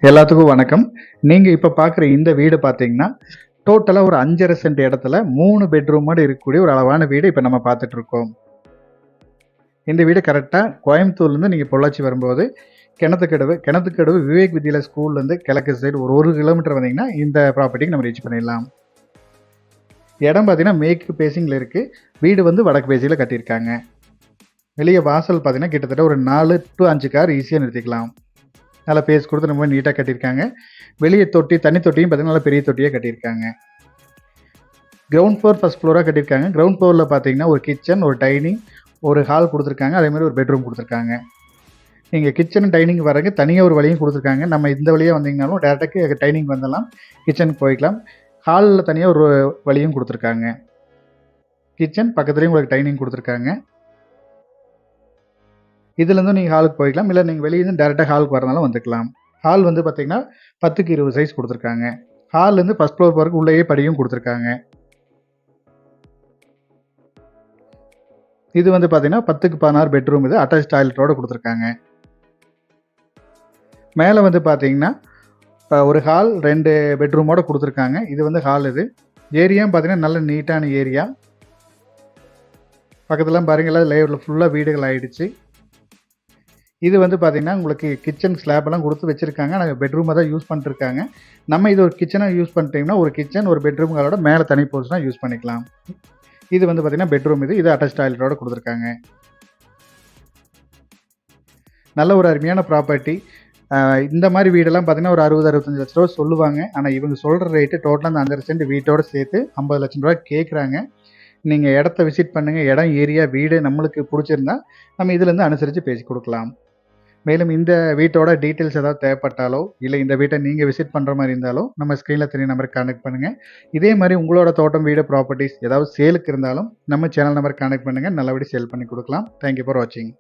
எல்லாத்துக்கும் வணக்கம். நீங்க இப்ப பார்க்குற இந்த வீடு பார்த்தீங்கன்னா, டோட்டலா ஒரு 5½ சென்ட் இடத்துல 3 பெட்ரூமோட இருக்கக்கூடிய ஒரு அழகான வீடு இப்ப நம்ம பார்த்துட்டு இருக்கோம். இந்த வீடு கரெக்ட்டா கோயம்புத்தூர்லேருந்து நீங்க பொள்ளாச்சி வரும்போது, கிணத்துக்கடவு விவேக் வித்யாலயா ஸ்கூல்லேருந்து கிழக்கு சைடு ஒரு 1 கிலோமீட்டர் வந்தீங்கன்னா, இந்த ப்ராப்பர்ட்டிக்கு நம்ம ரீச் பண்ணிடலாம். இடம் பார்த்தீங்கன்னா, மேற்கு ஃபேசிங்ல இருக்கு. வீடு வந்து வடக்கு ஃபேசிங்ல கட்டியிருக்காங்க. வெளிய வாசல் பார்த்தீங்கன்னா, கிட்டத்தட்ட ஒரு 4 to 5 கார் ஈஸியா நிறுத்திக்கலாம். நல்லா பேஸ் கொடுத்து ரொம்ப நீட்டாக கட்டியிருக்காங்க. வெளியே தண்ணி தொட்டியும் பார்த்தீங்கன்னா நல்லா பெரிய தொட்டியாக கட்டியிருக்காங்க. கிரவுண்ட் ஃப்ளோர் ஃபர்ஸ்ட் ஃப்ளோராக கட்டியிருக்காங்க. கிரவுண்ட் ஃப்ளோரில் பார்த்தீங்கன்னா ஒரு கிச்சன், ஒரு டைனிங், ஒரு ஹால் கொடுத்துருக்காங்க. அதே மாதிரி ஒரு பெட்ரூம் கொடுத்துருக்காங்க. நீங்கள் கிச்சன் டைனிங் வரக்கு தனியாக ஒரு வழியும் கொடுத்துருக்காங்க. நம்ம இந்த வழியாக வந்தீங்கனாலும் டேரெக்டாக டைனிங் வந்துடலாம், கிச்சனுக்கு போய்க்கலாம். ஹாலில் தனியாக ஒரு வழியும் கொடுத்துருக்காங்க. கிச்சன் பக்கத்துலேயும் உங்களுக்கு டைனிங் கொடுத்துருக்காங்க. இதுலேருந்து நீங்கள் ஹாலுக்கு போய்க்கலாம். இல்லை நீங்கள் வெளியிருந்து டேரெக்டாக ஹாலுக்கு வரனாலும் வந்துக்கலாம். ஹால் வந்து பார்த்தீங்கன்னா 10க்கு 20 சைஸ் கொடுத்துருக்காங்க. ஹால்லேருந்து ஃபர்ஸ்ட் ஃப்ளோர் போகிறதுக்கு உள்ளேயே படியும் கொடுத்துருக்காங்க. இது வந்து பார்த்தீங்கன்னா 10க்கு 16 பெட்ரூம். இது அட்டாச் டாய்லெட்டோடு கொடுத்துருக்காங்க. மேலே வந்து பார்த்தீங்கன்னா ஒரு ஹால் 2 பெட்ரூமோடு கொடுத்துருக்காங்க. இது வந்து ஹால். இது ஏரியாவும் பார்த்தீங்கன்னா நல்ல நீட்டான ஏரியா. பக்கத்துலாம் பாருங்கள் லேஅவுட்டில் ஃபுல்லாக வீடுகள் ஆகிடுச்சு. இது வந்து பார்த்தீங்கன்னா உங்களுக்கு கிச்சன் ஸ்லாப்லாம் கொடுத்து வச்சுருக்காங்க. நாங்கள் பெட்ரூமாக தான் யூஸ் பண்ணிட்டுருக்காங்க. நம்ம இது ஒரு கிச்சனாக யூஸ் பண்ணிட்டீங்கன்னா ஒரு கிச்சன் ஒரு பெட்ரூம்களோட மேலே தனி போர்ஷனாக யூஸ் பண்ணிக்கலாம். இது வந்து பார்த்தீங்கன்னா பெட்ரூம். இது அட்டாச் டாய்லெட்டோட கொடுத்துருக்காங்க. நல்ல ஒரு அருமையான ப்ராப்பர்ட்டி. இந்த மாதிரி வீடெல்லாம் பார்த்தீங்கன்னா ஒரு 60-65 லட்ச ரூபா சொல்லுவாங்க. ஆனால் இவங்க சொல்கிற ரேட்டு டோட்டலாக அந்த 5½ சென்ட் வீட்டோடு சேர்த்து 50 லட்சம் ரூபா கேட்குறாங்க. நீங்கள் இடத்த விசிட் பண்ணுங்கள். இடம், ஏரியா, வீடு நம்மளுக்கு பிடிச்சிருந்தா நம்ம இதுலேருந்து அனுசரித்து பேசி கொடுக்கலாம். மேலும் இந்த வீட்டோட டீட்டெயில்ஸ் ஏதாவது தேவைப்பட்டாலோ, இல்லை இந்த வீட்டை நீங்கள் விசிட் பண்ணுற மாதிரி இருந்தாலோ நம்ம ஸ்க்ரீனில் தெரிய நம்பருக்கு கான்டெக்ட் பண்ணுங்கள். இதே மாதிரி உங்களோட தோட்டம், வீடு, ப்ராப்பர்ட்டிஸ் ஏதாவது சேலுக்கு இருந்தாலும் நம்ம சேனல் நம்பருக்கு கான்டெக்ட் பண்ணுங்கள். நல்லபடி சேல் பண்ணி கொடுக்கலாம். தேங்க்யூ ஃபார் வாட்சிங்.